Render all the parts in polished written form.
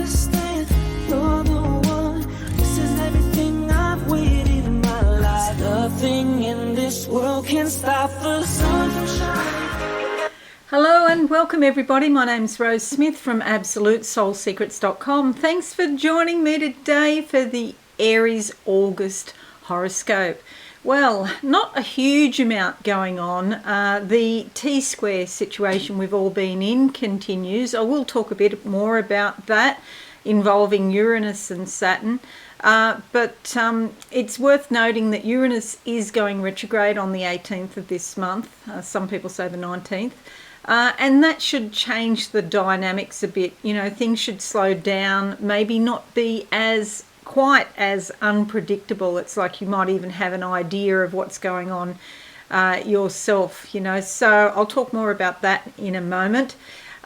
understand. You're the one. This is everything I've waited in my life. Nothing in this world can stop the sun from shining. Hello and welcome everybody. My name's Rose Smith from AbsoluteSoulSecrets.com. Thanks for joining me today for the Aries August Horoscope. Well, not a huge amount going on. The T-square situation we've all been in continues. I will talk a bit more about that involving Uranus and Saturn. But it's worth noting that Uranus is going retrograde on the 18th of this month. Some people say the 19th. And that should change the dynamics a bit. You know, things should slow down, maybe not be quite as unpredictable. It's like you might even have an idea of what's going on yourself, you know. So I'll talk more about that in a moment.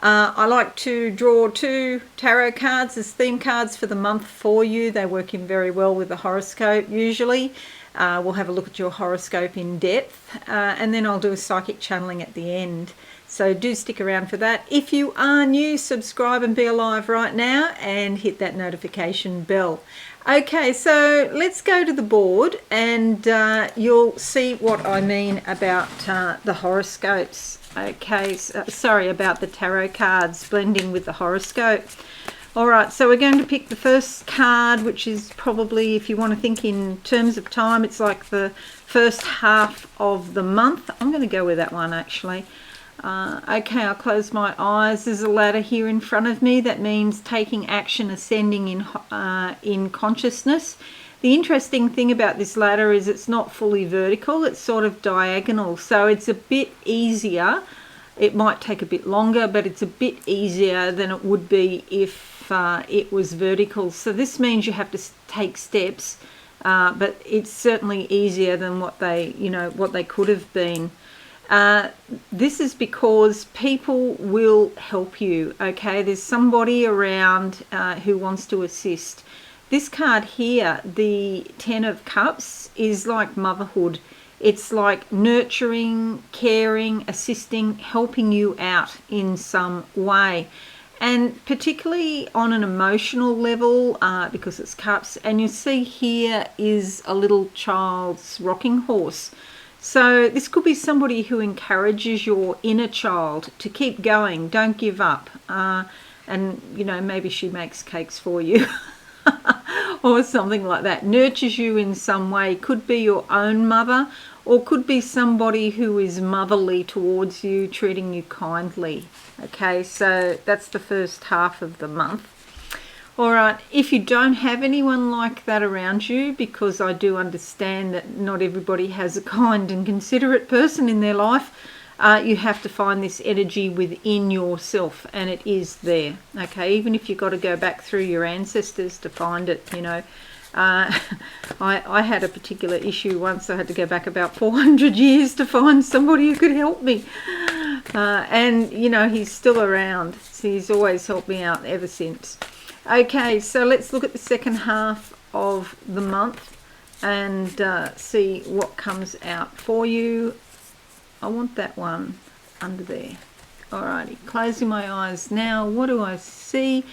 I like to draw 2 tarot cards as theme cards for the month for you. They work in very well with the horoscope usually. We'll have a look at your horoscope in depth, and then I'll do a psychic channeling at the end. So do stick around for that. If you are new, subscribe and be alive right now and hit that notification bell. Okay, so let's go to the board and you'll see what I mean about the horoscopes. Okay, sorry, about the tarot cards blending with the horoscope. All right, so we're going to pick the first card, which is probably, if you want to think in terms of time, it's like the first half of the month. I'm going to go with that one actually. Okay, I'll close my eyes. There's a ladder here in front of me. That means taking action, ascending in consciousness. The interesting thing about this ladder is it's not fully vertical. It's sort of diagonal. So it's a bit easier. It might take a bit longer, but it's a bit easier than it would be if it was vertical. So this means you have to take steps, but it's certainly easier than what they could have been. This is because people will help you. Okay, there's somebody around who wants to assist. This card here, the 10 of Cups, is like motherhood. It's like nurturing, caring, assisting, helping you out in some way, and particularly on an emotional level, because it's cups. And you see here is a little child's rocking horse. So this could be somebody who encourages your inner child to keep going, don't give up. And, you know, maybe she makes cakes for you or something like that. Nurtures you in some way. Could be your own mother, or could be somebody who is motherly towards you, treating you kindly. Okay, so that's the first half of the month. All right, if you don't have anyone like that around you, because I do understand that not everybody has a kind and considerate person in their life, you have to find this energy within yourself, and it is there. Okay, even if you've got to go back through your ancestors to find it, you know. I had a particular issue once. I had to go back about 400 years to find somebody who could help me. And, you know, he's still around. So he's always helped me out ever since. Okay, so let's look at the second half of the month and see what comes out for you. I want that one under there. Alrighty, closing my eyes now. What do I see?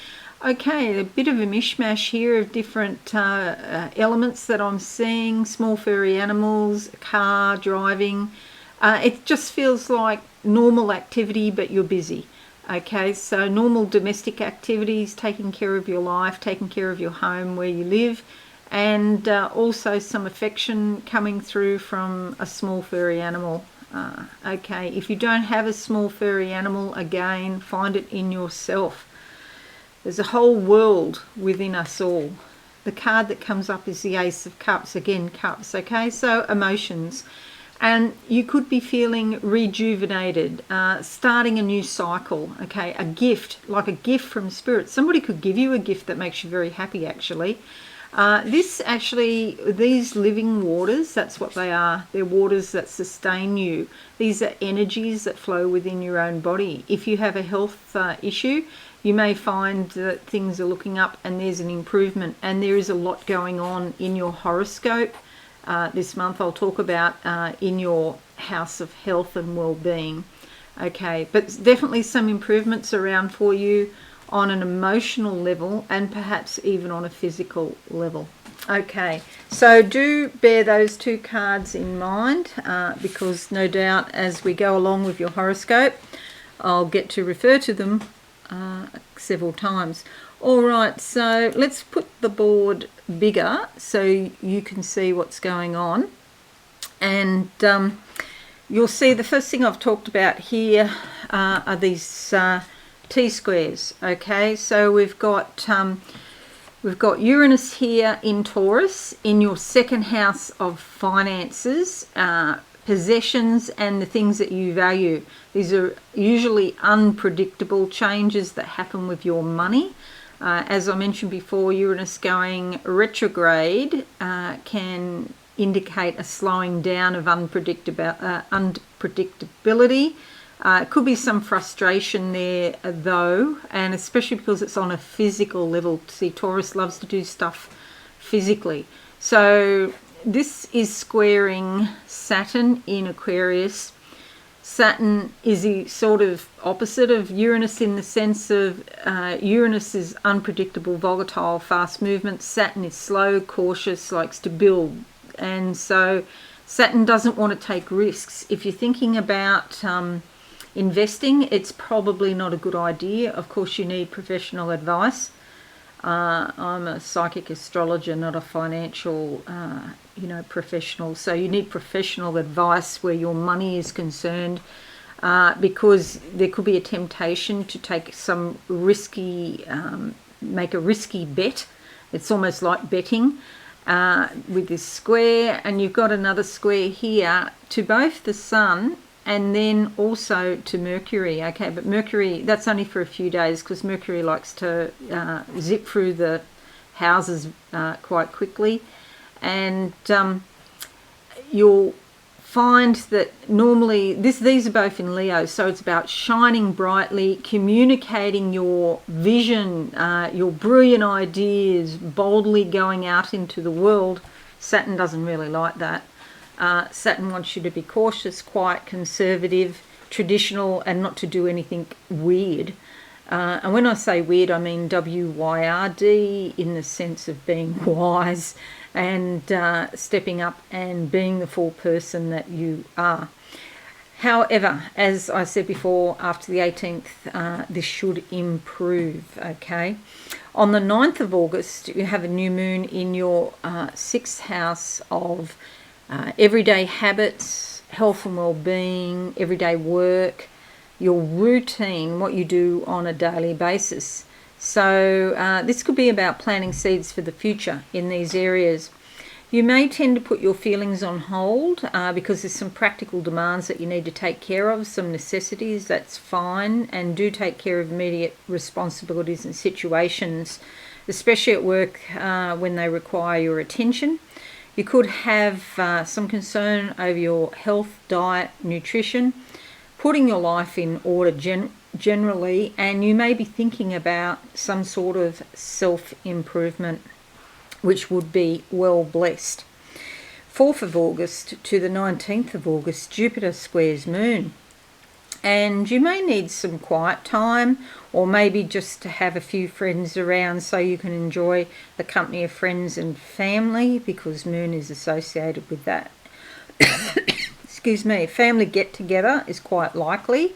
Okay, a bit of a mishmash here of different elements that I'm seeing. Small furry animals, a car, driving. It just feels like normal activity, but you're busy. Okay, so normal domestic activities, taking care of your life, taking care of your home where you live, and also some affection coming through from a small furry animal. Okay, if you don't have a small furry animal, again, find it in yourself. There's a whole world within us all. The card that comes up is the Ace of Cups, again, cups, okay, so emotions. And you could be feeling rejuvenated, starting a new cycle, okay, a gift, like a gift from spirit. Somebody could give you a gift that makes you very happy, actually. These living waters, that's what they are. They're waters that sustain you. These are energies that flow within your own body. If you have a health issue, you may find that things are looking up and there's an improvement, and there is a lot going on in your horoscope. This month I'll talk about in your house of health and well-being. Okay, but definitely some improvements around for you on an emotional level and perhaps even on a physical level. Okay, so do bear those two cards in mind because no doubt as we go along with your horoscope, I'll get to refer to them several times. All right, so let's put the board bigger so you can see what's going on. And you'll see the first thing I've talked about here are these T-squares. Okay, so we've got Uranus here in Taurus in your second house of finances, possessions and the things that you value. These are usually unpredictable changes that happen with your money. As I mentioned before, Uranus going retrograde can indicate a slowing down of unpredictability. It could be some frustration there though, and especially because it's on a physical level. See, Taurus loves to do stuff physically. So this is squaring Saturn in Aquarius. Saturn is the sort of opposite of Uranus in the sense of Uranus is unpredictable, volatile, fast movement. Saturn is slow, cautious, likes to build. And so Saturn doesn't want to take risks. If you're thinking about investing, it's probably not a good idea. Of course, you need professional advice. I'm a psychic astrologer, not a financial professional. So you need professional advice where your money is concerned because there could be a temptation to take some risky, make a risky bet. It's almost like betting with this square. And you've got another square here to both the Sun and then also to Mercury. Okay, but Mercury, that's only for a few days because Mercury likes to zip through the houses quite quickly. And you'll find that normally these are both in Leo, so it's about shining brightly, communicating your vision, your brilliant ideas, boldly going out into the world. Saturn doesn't really like that. Saturn wants you to be cautious, quiet, conservative, traditional, and not to do anything weird. And when I say weird, I mean W-Y-R-D in the sense of being wise and stepping up and being the full person that you are. However, as I said before, after the 18th, this should improve, okay? On the 9th of August, you have a new moon in your 6th house of everyday habits, health and well-being, everyday work, your routine, what you do on a daily basis. So this could be about planting seeds for the future in these areas. You may tend to put your feelings on hold because there's some practical demands that you need to take care of, some necessities. That's fine, and do take care of immediate responsibilities and situations, especially at work when they require your attention. You could have some concern over your health, diet, nutrition, putting your life in order generally, and you may be thinking about some sort of self-improvement, which would be well blessed. 4th of August to the 19th of August, Jupiter squares Moon. And you may need some quiet time, or maybe just to have a few friends around so you can enjoy the company of friends and family, because Moon is associated with that. Excuse me, family get-together is quite likely,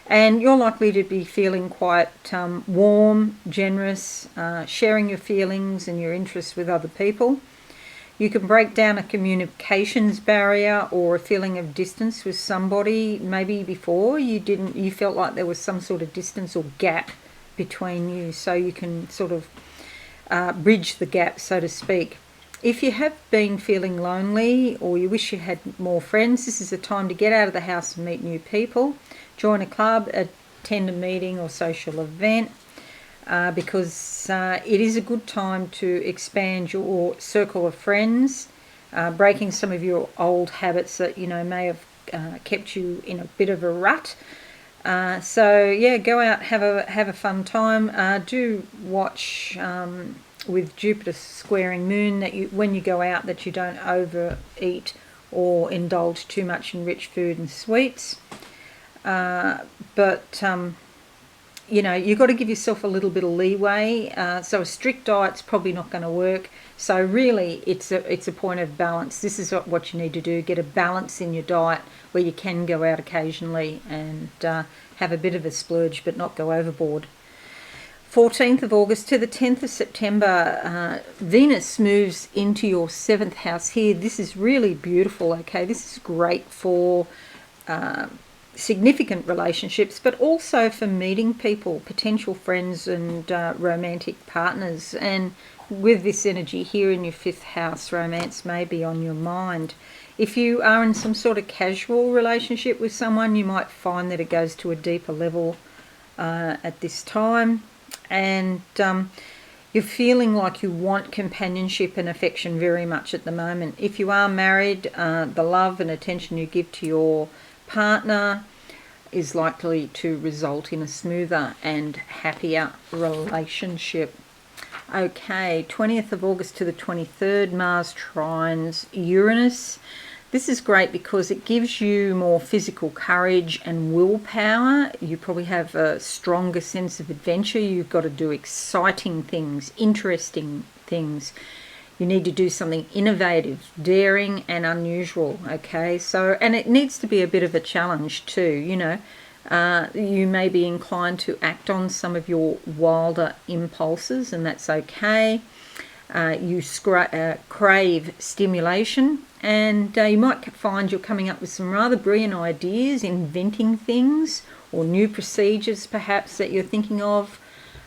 and you're likely to be feeling quite warm, generous, sharing your feelings and your interests with other people. You can break down a communications barrier or a feeling of distance with somebody. Maybe before you felt like there was some sort of distance or gap between you, so you can sort of bridge the gap, so to speak. If you have been feeling lonely or you wish you had more friends, this is a time to get out of the house and meet new people. Join a club, attend a meeting or social event, because it is a good time to expand your circle of friends, breaking some of your old habits that may have kept you in a bit of a rut. So yeah, go out, have a fun time. Do watch with Jupiter squaring Moon that when you go out, that you don't overeat or indulge too much in rich food and sweets. But you know, you've got to give yourself a little bit of leeway. So a strict diet's probably not going to work. So really, it's a point of balance. This is what you need to do: get a balance in your diet where you can go out occasionally and have a bit of a splurge, but not go overboard. 14th of August to the 10th of September, Venus moves into your 7th house here. This is really beautiful, okay? This is great for significant relationships, but also for meeting people, potential friends and romantic partners. And with this energy here in your 5th house, romance may be on your mind. If you are in some sort of casual relationship with someone, you might find that it goes to a deeper level at this time. And you're feeling like you want companionship and affection very much at the moment. If you are married, the love and attention you give to your partner is likely to result in a smoother and happier relationship. Okay, 20th of August to the 23rd, Mars trines Uranus. This is great because it gives you more physical courage and willpower. You probably have a stronger sense of adventure. You've got to do exciting things, interesting things. You need to do something innovative, daring and unusual, okay? So, and it needs to be a bit of a challenge too, you know. You may be inclined to act on some of your wilder impulses, and that's okay. You crave stimulation, and you might find you're coming up with some rather brilliant ideas, inventing things or new procedures perhaps that you're thinking of.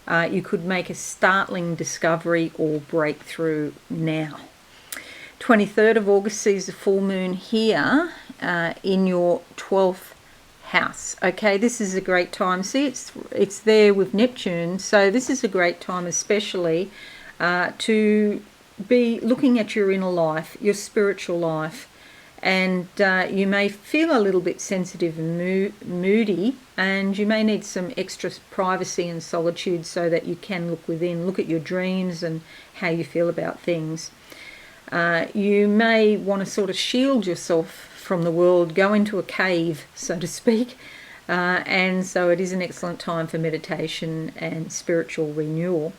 You could make a startling discovery or breakthrough now. 23rd of August sees the full moon here in your 12th house. Okay, this is a great time. See, it's there with Neptune, so this is a great time especially to be looking at your inner life, your spiritual life, and you may feel a little bit sensitive and moody, and you may need some extra privacy and solitude so that you can look within, look at your dreams and how you feel about things. You may want to sort of shield yourself from the world, go into a cave, so to speak, and so it is an excellent time for meditation and spiritual renewal.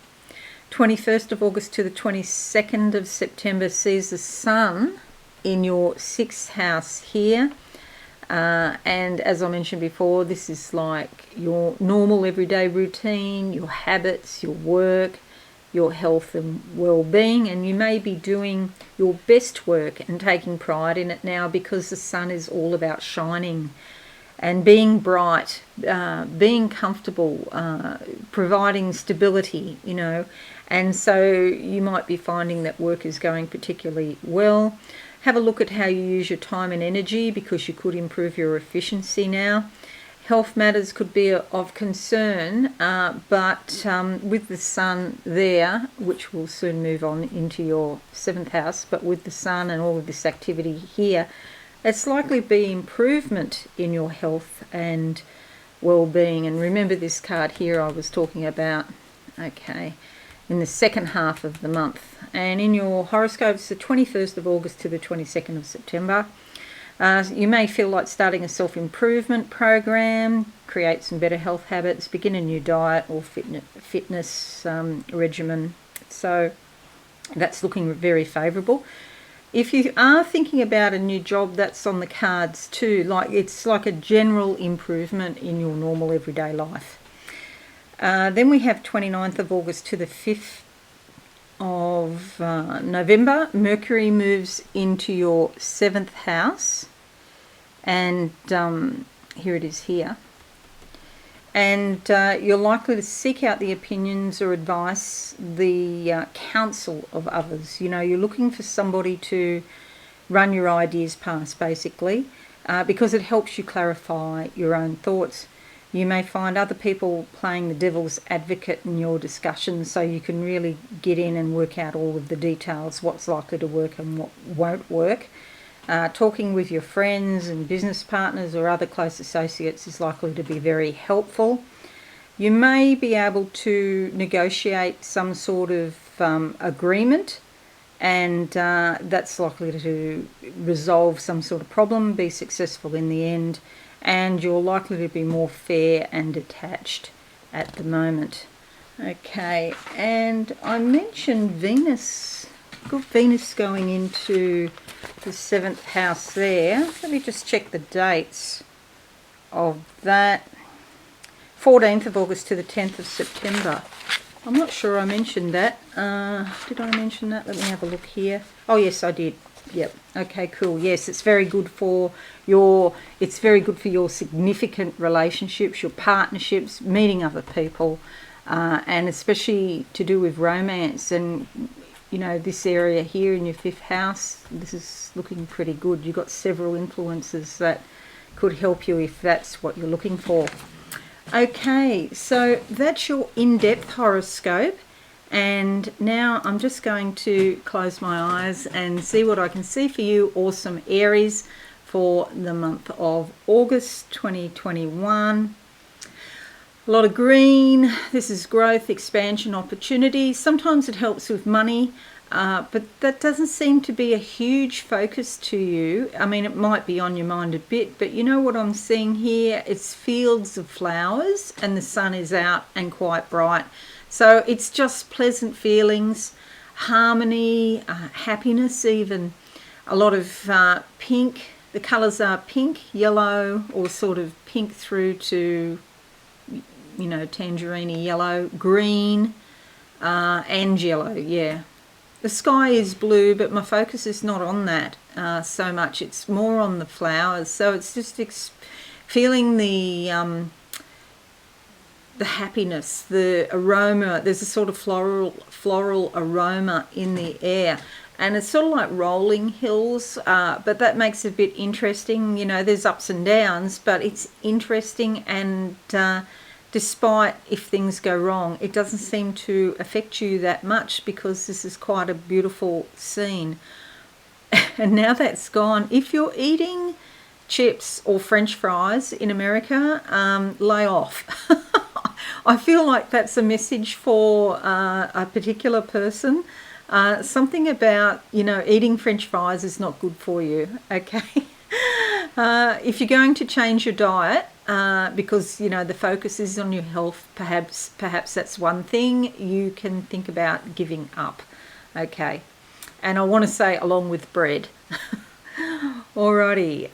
21st of August to the 22nd of September sees the Sun in your 6th house here, and as I mentioned before, this is like your normal everyday routine, your habits, your work, your health and well-being, and you may be doing your best work and taking pride in it now because the Sun is all about shining and being bright, being comfortable, providing stability, you know. And so you might be finding that work is going particularly well. Have a look at how you use your time and energy because you could improve your efficiency now. Health matters could be of concern, but with the Sun there, which will soon move on into your 7th house, but with the Sun and all of this activity here, it's likely to be improvement in your health and well-being. And remember this card here I was talking about, okay, in the second half of the month. And in your horoscopes, the 21st of August to the 22nd of September, you may feel like starting a self-improvement program, create some better health habits, begin a new diet or fitness regimen. So that's looking very favourable. If you are thinking about a new job, that's on the cards too. Like it's like a general improvement in your normal everyday life. Then we have 29th of August to the 5th of November. Mercury moves into your 7th house, and here it is here. And you're likely to seek out the opinions or advice, the counsel of others. You know, you're looking for somebody to run your ideas past, basically, because it helps you clarify your own thoughts. You may find other people playing the devil's advocate in your discussions, so you can really get in and work out all of the details, what's likely to work and what won't work. Talking with your friends and business partners or other close associates is likely to be very helpful. You may be able to negotiate some sort of agreement, and that's likely to resolve some sort of problem, be successful in the end, and you're likely to be more fair and detached at the moment. Okay, and I mentioned Venus. Good Venus going into the 7th house there. Let me just check the dates of that. 14th of August to the 10th of September. I'm not sure I mentioned that. Did I mention that? Let me have a look here. Oh, yes, I did. Yep. Okay, cool. Yes, it's very good for your significant relationships, your partnerships, meeting other people, and especially to do with romance. And you know, this area here in your 5th house, this is looking pretty good. You've got several influences that could help you if that's what you're looking for. Okay, so that's your in-depth horoscope. And now I'm just going to close my eyes and see what I can see for you, Awesome Aries, for the month of August 2021. A lot of green. This is growth, expansion, opportunity. Sometimes it helps with money, but that doesn't seem to be a huge focus to you. I mean, it might be on your mind a bit, but you know what I'm seeing here? It's fields of flowers and the sun is out and quite bright. So it's just pleasant feelings, harmony, happiness even. A lot of pink. The colours are pink, yellow, or sort of pink through to, you know, tangerine yellow, green, and yellow, yeah. The sky is blue, but my focus is not on that so much. It's more on the flowers. So it's just feeling the happiness, the aroma. There's a sort of floral aroma in the air. And it's sort of like rolling hills, but that makes it a bit interesting. You know, there's ups and downs, but it's interesting, and despite if things go wrong, it doesn't seem to affect you that much because this is quite a beautiful scene. And now that's gone, if you're eating chips or French fries in America, lay off. I feel like that's a message for a particular person. Something about, you know, eating French fries is not good for you, okay? If you're going to change your diet, because, you know, the focus is on your health, perhaps that's one thing you can think about giving up, okay? And I want to say along with bread. Alrighty,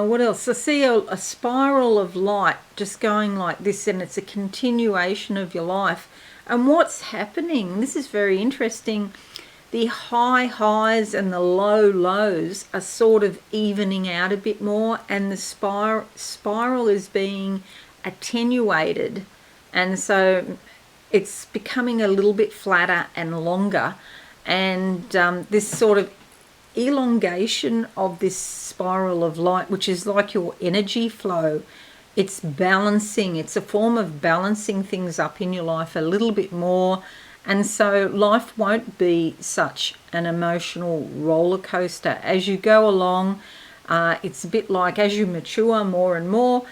what else? I see a spiral of light just going like this, and it's a continuation of your life. And what's happening, this is very interesting, the high highs and the low lows are sort of evening out a bit more, and the spiral is being attenuated, and so it's becoming a little bit flatter and longer, and this sort of elongation of this spiral of light, which is like your energy flow, it's balancing, it's a form of balancing things up in your life a little bit more. And so life won't be such an emotional roller coaster as you go along. It's a bit like as you mature more and more,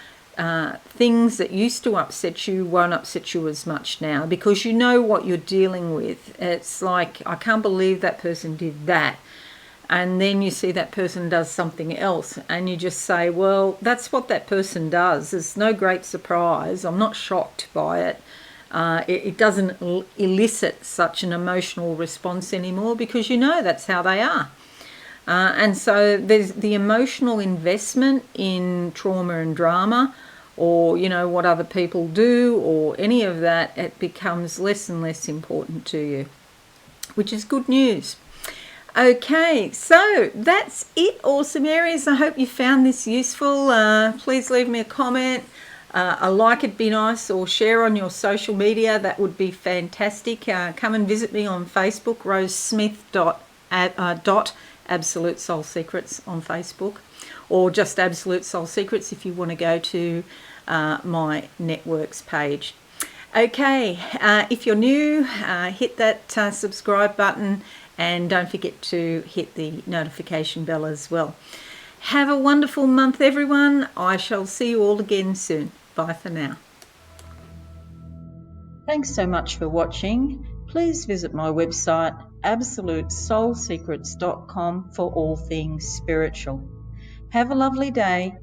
things that used to upset you won't upset you as much now, because you know what you're dealing with. It's like, I can't believe that person did that. And then you see that person does something else, and you just say, well, that's what that person does. There's no great surprise. I'm not shocked by it. It doesn't elicit such an emotional response anymore, because you know that's how they are. And so there's the emotional investment in trauma and drama, or, you know, what other people do, or any of that. It becomes less and less important to you, which is good news. Okay, so that's it, Awesome Aries. I hope you found this useful. Please leave me a comment. A like would be nice, or share on your social media. That would be fantastic. Come and visit me on Facebook, rosesmith.absolute soul secrets on Facebook, or just Absolute Soul Secrets if you want to go to my networks page. Okay, if you're new, hit that subscribe button, and don't forget to hit the notification bell as well. Have a wonderful month, everyone. I shall see you all again soon. Bye for now. Thanks so much for watching. Please visit my website, absolutesoulsecrets.com, for all things spiritual. Have a lovely day.